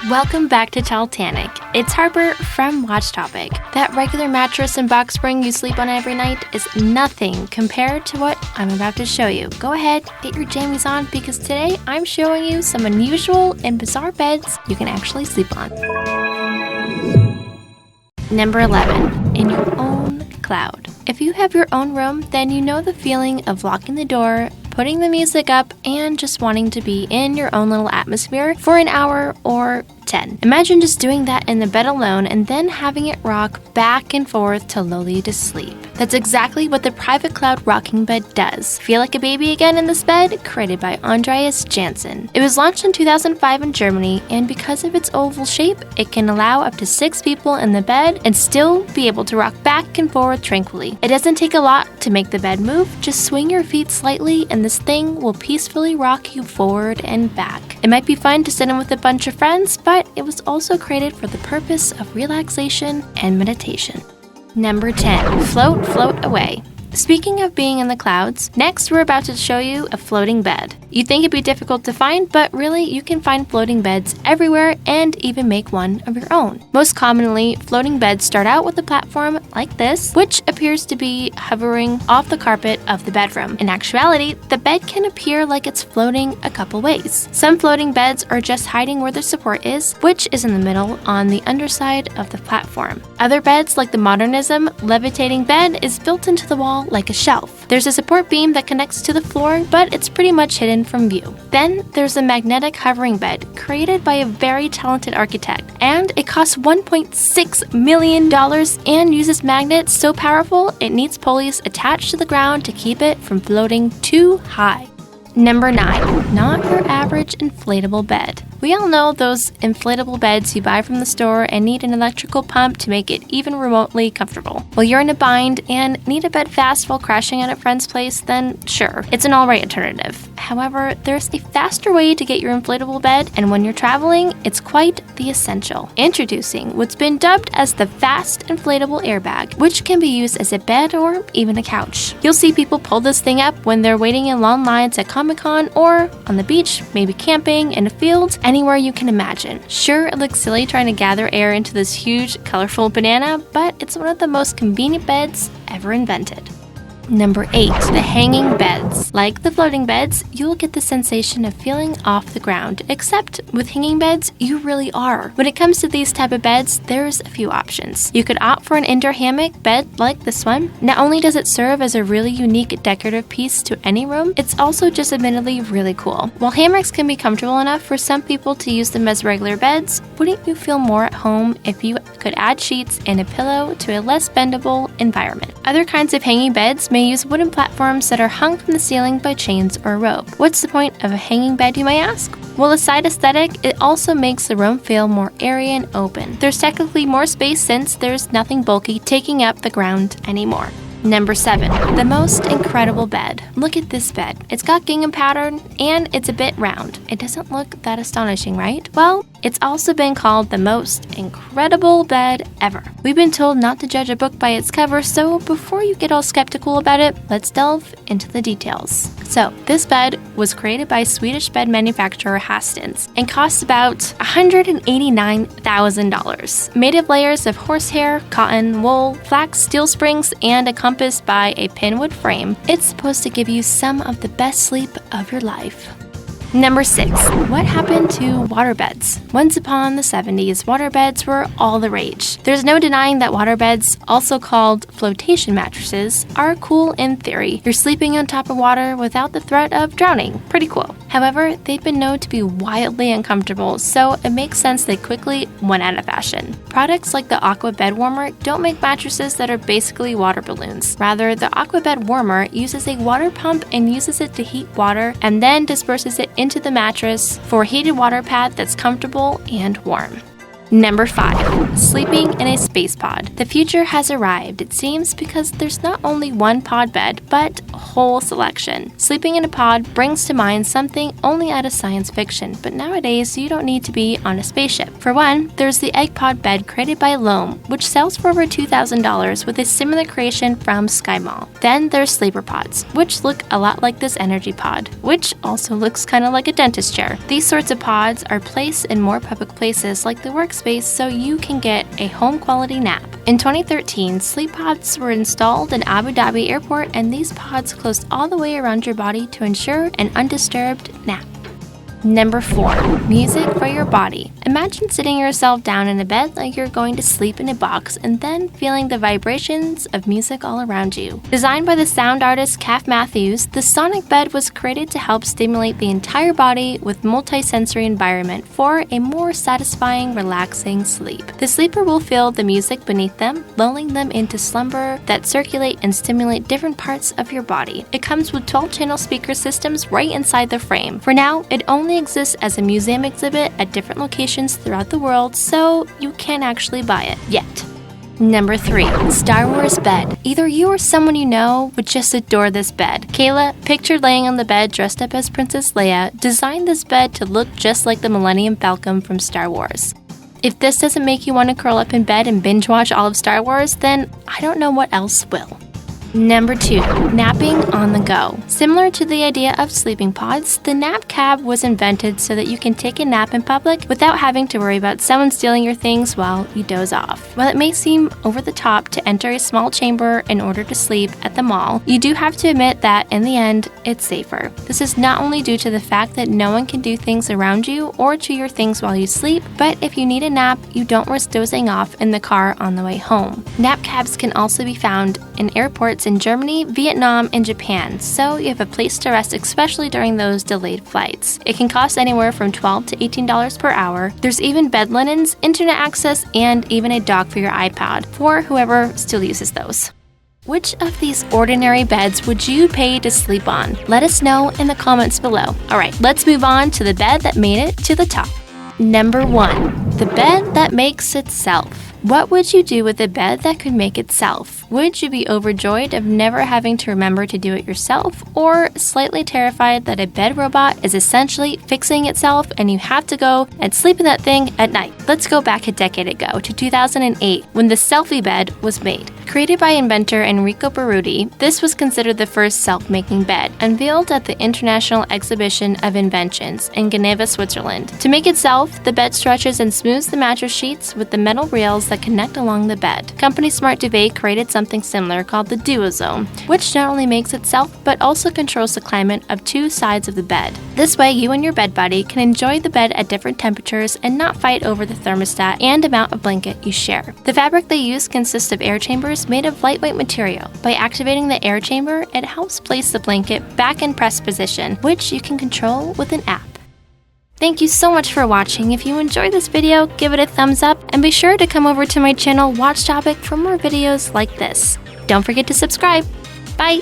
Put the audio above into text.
Welcome back to Titanic. It's Harper from Watch Topic. That regular mattress and box spring you sleep on every night is nothing compared to what I'm about to show you. Go ahead, get your jammies on because today I'm showing you some unusual and bizarre beds you can actually sleep on. Number 11. In your own cloud. If you have your own room, then you know the feeling of locking the door, putting the music up, and just wanting to be in your own little atmosphere for an hour or 10. Imagine just doing that in the bed alone and then having it rock back and forth to lull you to sleep. That's exactly what the private cloud rocking bed does. Feel like a baby again in this bed? Created by Andreas Janssen. It was launched in 2005 in Germany, and because of its oval shape, it can allow up to 6 people in the bed and still be able to rock back and forth tranquilly. It doesn't take a lot to make the bed move. Just swing your feet slightly and this thing will peacefully rock you forward and back. It might be fun to sit in with a bunch of friends, but it was also created for the purpose of relaxation and meditation. Number 10. Float, float away. Speaking of being in the clouds, next we're about to show you a floating bed. You'd think it'd be difficult to find, but really you can find floating beds everywhere and even make one of your own. Most commonly, floating beds start out with a platform like this, which appears to be hovering off the carpet of the bedroom. In actuality, the bed can appear like it's floating a couple ways. Some floating beds are just hiding where the support is, which is in the middle on the underside of the platform. Other beds, like the Modernism levitating bed, is built into the wall like a shelf. There's a support beam that connects to the floor, but it's pretty much hidden from view. Then there's a magnetic hovering bed created by a very talented architect, and it costs $1.6 million and uses magnets so powerful it needs pulleys attached to the ground to keep it from floating too high. Number 9. Not your average inflatable bed. We all know those inflatable beds you buy from the store and need an electrical pump to make it even remotely comfortable. Well, you're in a bind and need a bed fast while crashing at a friend's place, then sure, it's an alright alternative. However, there's a faster way to get your inflatable bed, and when you're traveling, it's quite the essential. Introducing what's been dubbed as the fast inflatable airbag, which can be used as a bed or even a couch. You'll see people pull this thing up when they're waiting in long lines at Comic-Con or on the beach, maybe camping, in a field, anywhere you can imagine. Sure, it looks silly trying to gather air into this huge, colorful banana, but it's one of the most convenient beds ever invented. Number 8. The hanging beds. Like the floating beds, you'll get the sensation of feeling off the ground, except with hanging beds, you really are. When it comes to these type of beds, there's a few options. You could opt for an indoor hammock bed like this one. Not only does it serve as a really unique decorative piece to any room, it's also just admittedly really cool. While hammocks can be comfortable enough for some people to use them as regular beds, wouldn't you feel more at home if you could add sheets and a pillow to a less bendable environment? Other kinds of hanging beds may use wooden platforms that are hung from the ceiling by chains or rope. What's the point of a hanging bed, you may ask? Well, aside aesthetic, it also makes the room feel more airy and open. There's technically more space since there's nothing bulky taking up the ground anymore. Number 7. The most incredible bed. Look at this bed. It's got gingham pattern and it's a bit round. It doesn't look that astonishing, right? Well, it's also been called the most incredible bed ever. We've been told not to judge a book by its cover, so before you get all skeptical about it, let's delve into the details. So, this bed was created by Swedish bed manufacturer Hastens and costs about $189,000. Made of layers of horsehair, cotton, wool, flax, steel springs, and encompassed by a pinewood frame, it's supposed to give you some of the best sleep of your life. Number 6. What happened to waterbeds? Once upon the 70s, waterbeds were all the rage. There's no denying that waterbeds, also called flotation mattresses, are cool in theory. You're sleeping on top of water without the threat of drowning. Pretty cool. However, they've been known to be wildly uncomfortable, so it makes sense they quickly went out of fashion. Products like the Aqua Bed Warmer don't make mattresses that are basically water balloons. Rather, the Aqua Bed Warmer uses a water pump and uses it to heat water and then disperses it into the mattress for a heated water pad that's comfortable and warm. Number 5. Sleeping in a space pod. The future has arrived, it seems, because there's not only one pod bed, but a whole selection. Sleeping in a pod brings to mind something only out of science fiction, but nowadays you don't need to be on a spaceship. For one, there's the egg pod bed created by Loam, which sells for over $2,000 with a similar creation from Sky Mall. Then there's sleeper pods, which look a lot like this energy pod, which also looks kind of like a dentist chair. These sorts of pods are placed in more public places like the workspace so you can get a home quality nap. In 2013, sleep pods were installed in Abu Dhabi Airport, and these pods closed all the way around your body to ensure an undisturbed nap. Number 4. Music for your body. Imagine sitting yourself down in a bed like you're going to sleep in a box and then feeling the vibrations of music all around you. Designed by the sound artist Kath Matthews, the sonic bed was created to help stimulate the entire body with multi-sensory environment for a more satisfying, relaxing sleep. The sleeper will feel the music beneath them, lulling them into slumber that circulate and stimulate different parts of your body. It comes with 12-channel speaker systems right inside the frame. For now, it only exists as a museum exhibit at different locations throughout the world, so you can't actually buy it yet. Number 3. Star Wars bed. Either you or someone you know would just adore this bed. Kayla, pictured laying on the bed dressed up as Princess Leia, designed this bed to look just like the Millennium Falcon from Star Wars. If this doesn't make you want to curl up in bed and binge watch all of Star Wars, then I don't know what else will. Number 2. Napping on the go. Similar to the idea of sleeping pods, the nap cab was invented so that you can take a nap in public without having to worry about someone stealing your things while you doze off. While it may seem over the top to enter a small chamber in order to sleep at the mall, you do have to admit that in the end, it's safer. This is not only due to the fact that no one can do things around you or to your things while you sleep, but if you need a nap, you don't risk dozing off in the car on the way home. Nap cabs can also be found in airports in Germany, Vietnam, and Japan, so you have a place to rest, especially during those delayed flights. It can cost anywhere from $12 to $18 per hour. There's even bed linens, internet access, and even a dock for your iPod, for whoever still uses those. Which of these ordinary beds would you pay to sleep on? Let us know in the comments below. Alright, let's move on to the bed that made it to the top. Number 1. The bed that makes itself. What would you do with a bed that could make itself? Would you be overjoyed of never having to remember to do it yourself, or slightly terrified that a bed robot is essentially fixing itself and you have to go and sleep in that thing at night? Let's go back a decade ago to 2008 when the selfie bed was made. Created by inventor Enrico Berruti, this was considered the first self-making bed, unveiled at the International Exhibition of Inventions in Geneva, Switzerland. To make itself, the bed stretches and smooths the mattress sheets with the metal rails that connect along the bed. Company Smart Duvet created something similar called the Duo Zone, which not only makes itself, but also controls the climate of 2 sides of the bed. This way, you and your bed buddy can enjoy the bed at different temperatures and not fight over the thermostat and amount of blanket you share. The fabric they use consists of air chambers made of lightweight material. By activating the air chamber, it helps place the blanket back in press position, which you can control with an app. Thank you so much for watching. If you enjoyed this video, give it a thumbs up and be sure to come over to my channel Watch Topic for more videos like this. Don't forget to subscribe. Bye!